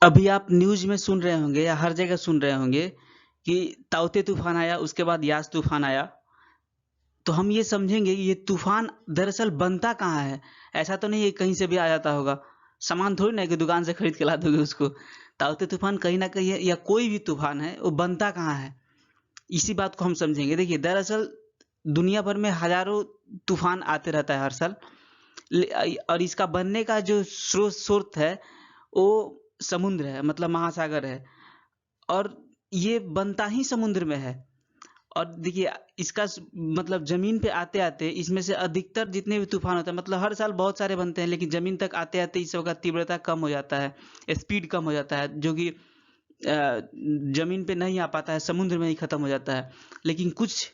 अभी आप न्यूज में सुन रहे होंगे या हर जगह सुन रहे होंगे कि ताउते तूफान आया, उसके बाद यास तूफान आया। तो हम ये समझेंगे कि ये तूफान दरअसल बनता कहाँ है। ऐसा तो नहीं है कहीं से भी आ जाता होगा। सामान थोड़ी ना है कि दुकान से खरीद के ला दोगे उसको। ताउते तूफान कहीं ना कहीं है, या कोई भी तूफान है वो बनता कहाँ है, इसी बात को हम समझेंगे। देखिए, दरअसल दुनिया भर में हजारों तूफान आते रहता है हर साल। और इसका बनने का जो स्रोत है वो समुद्र है, मतलब महासागर है। और ये बनता ही समुद्र में है। और देखिए, इसका मतलब जमीन पे आते आते इसमें से अधिकतर जितने भी तूफान होते हैं, मतलब हर साल बहुत सारे बनते हैं, लेकिन जमीन तक आते आते इस सबका तीव्रता कम हो जाता है, स्पीड कम हो जाता है, जो कि जमीन पे नहीं आ पाता है, समुद्र में ही खत्म हो जाता है। लेकिन कुछ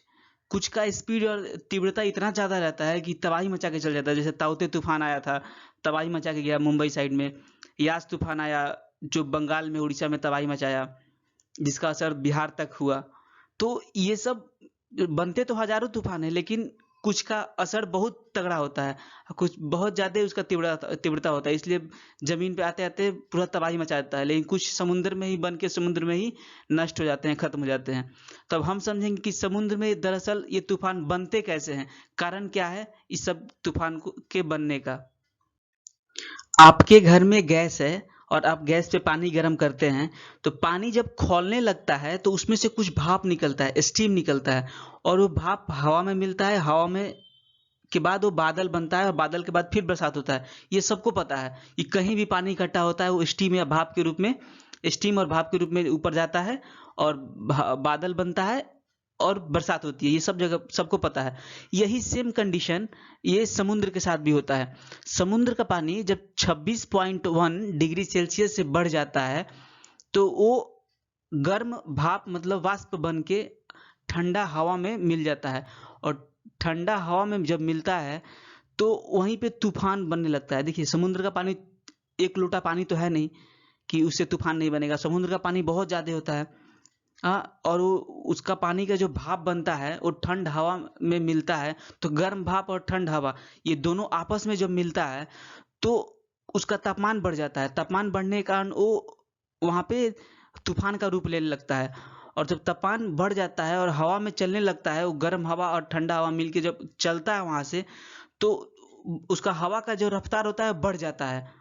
कुछ का स्पीड और तीव्रता इतना ज्यादा रहता है कि तबाही मचा के चल जाता है। जैसे ताउते तूफान आया था, तबाही मचा के गया मुंबई साइड में। यास तूफान आया, जो बंगाल में, उड़ीसा में तबाही मचाया, जिसका असर बिहार तक हुआ। तो ये सब बनते तो हजारों तूफान है, लेकिन कुछ का असर बहुत तगड़ा होता है, कुछ बहुत ज्यादा उसका तीव्रता तीव्रता होता है, इसलिए जमीन पे आते आते पूरा तबाही मचा देता है। लेकिन कुछ समुद्र में ही बन के समुद्र में ही नष्ट हो जाते हैं, खत्म हो जाते हैं। तब हम समझेंगे कि समुद्र में दरअसल ये तूफान बनते कैसे हैं, कारण क्या है इस सब तूफान के बनने का। आपके घर में गैस है और आप गैस पे पानी गर्म करते हैं, तो पानी जब खौलने लगता है तो उसमें से कुछ भाप निकलता है, स्टीम निकलता है। और वो भाप हवा में मिलता है, हवा में के बाद वो बादल बनता है, और बादल के बाद फिर बरसात होता है। ये सबको पता है कि कहीं भी पानी इकट्ठा होता है वो स्टीम या भाप के रूप में, स्टीम और भाप के रूप में ऊपर जाता है, और बादल बनता है और बरसात होती है। ये सब जगह सबको पता है। यही सेम कंडीशन ये समुद्र के साथ भी होता है। समुद्र का पानी जब 26.1 डिग्री सेल्सियस से बढ़ जाता है तो वो गर्म भाप मतलब वाष्प बन के ठंडा हवा में मिल जाता है। और ठंडा हवा में जब मिलता है तो वहीं पे तूफान बनने लगता है। देखिए, समुद्र का पानी एक लोटा पानी तो है नहीं कि उससे तूफान नहीं बनेगा। समुद्र का पानी बहुत ज्यादा होता है। हाँ, और वो उसका पानी का जो भाप बनता है वो ठंड हवा में मिलता है। तो गर्म भाप और ठंड हवा, ये दोनों आपस में जब मिलता है तो उसका तापमान बढ़ जाता है। तापमान बढ़ने के कारण वो वहां पे तूफान का रूप लेने लगता है। और जब तापमान बढ़ जाता है और हवा में चलने लगता है, वो गर्म हवा और ठंडा हवा मिलके जब चलता है वहां से, तो उसका हवा का जो रफ्तार होता है बढ़ जाता है।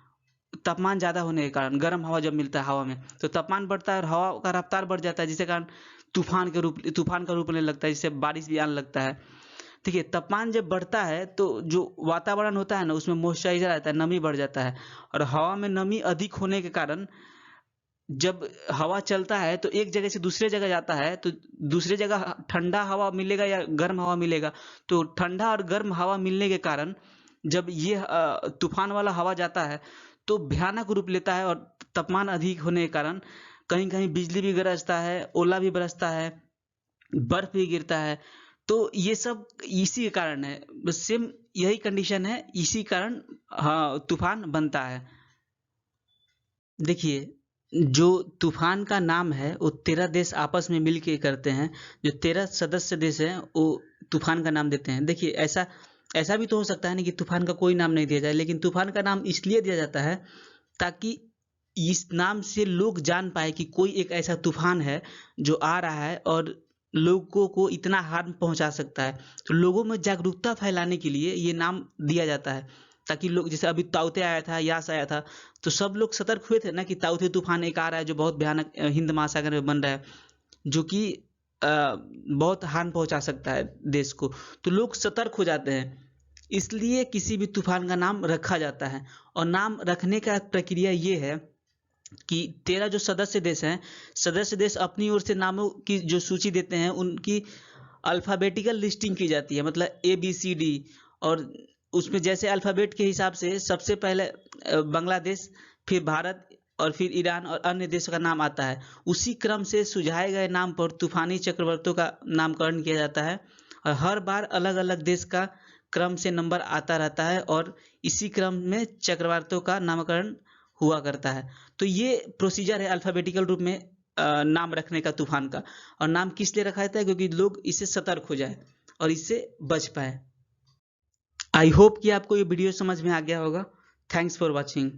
तापमान ज्यादा होने के कारण गर्म हवा जब मिलता है हवा में तो तापमान बढ़ता है और हवा का रफ्तार बढ़ जाता है, जिसके कारण तूफान का रूप लेने लगता है, जिससे बारिश भी आने लगता है। देखिए, तापमान जब बढ़ता है तो जो वातावरण होता है ना, उसमें मॉइस्चराइजर आता है, नमी बढ़ जाता है। और हवा में नमी अधिक होने के कारण जब हवा चलता है तो एक जगह से दूसरे जगह जाता है, तो दूसरे जगह ठंडा हवा मिलेगा या गर्म हवा मिलेगा। तो ठंडा और गर्म हवा मिलने के कारण जब ये तूफान वाला हवा जाता है तो भयानक रूप लेता है। और तापमान अधिक होने के कारण कहीं कहीं बिजली भी गरजता है, ओला भी बरसता है, बर्फ भी गिरता है। तो ये सब इसी के कारण है, बस सेम यही कंडीशन है, इसी कारण हाँ तूफान बनता है। देखिए, जो तूफान का नाम है वो 13 देश आपस में मिल के करते हैं। जो 13 सदस्य देश हैं वो तूफान का नाम देते हैं। देखिए, ऐसा ऐसा भी तो हो सकता है ना कि तूफान का कोई नाम नहीं दिया जाए, लेकिन तूफान का नाम इसलिए दिया जाता है ताकि इस नाम से लोग जान पाए कि कोई एक ऐसा तूफान है जो आ रहा है और लोगों को इतना हार्म पहुंचा सकता है। तो लोगों में जागरूकता फैलाने के लिए ये नाम दिया जाता है, ताकि लोग, जैसे अभी ताउते आया था, यास आया था, तो सब लोग सतर्क हुए थे ना कि ताउते तूफान एक आ रहा है जो बहुत भयानक हिंद महासागर में बन रहा है, जो कि बहुत हानि पहुंचा सकता है देश को। तो लोग सतर्क हो जाते हैं, इसलिए किसी भी तूफान का नाम रखा जाता है। और नाम रखने का प्रक्रिया ये है कि 13 जो सदस्य देश हैं, सदस्य देश अपनी ओर से नामों की जो सूची देते हैं उनकी अल्फाबेटिकल लिस्टिंग की जाती है, मतलब ABCD। और उसमें जैसे अल्फाबेट के हिसाब से सबसे पहले बांग्लादेश, फिर भारत, और फिर ईरान और अन्य देशों का नाम आता है। उसी क्रम से सुझाए गए नाम पर तूफानी चक्रवातों का नामकरण किया जाता है। और हर बार अलग अलग देश का क्रम से नंबर आता रहता है, और इसी क्रम में चक्रवातों का नामकरण हुआ करता है। तो ये प्रोसीजर है अल्फाबेटिकल रूप में नाम रखने का तूफान का। और नाम किस लिए रखा जाता है, क्योंकि लोग इससे सतर्क हो जाए और इससे बच पाए। आई होप कि आपको ये वीडियो समझ में आ गया होगा। Thanks for watching.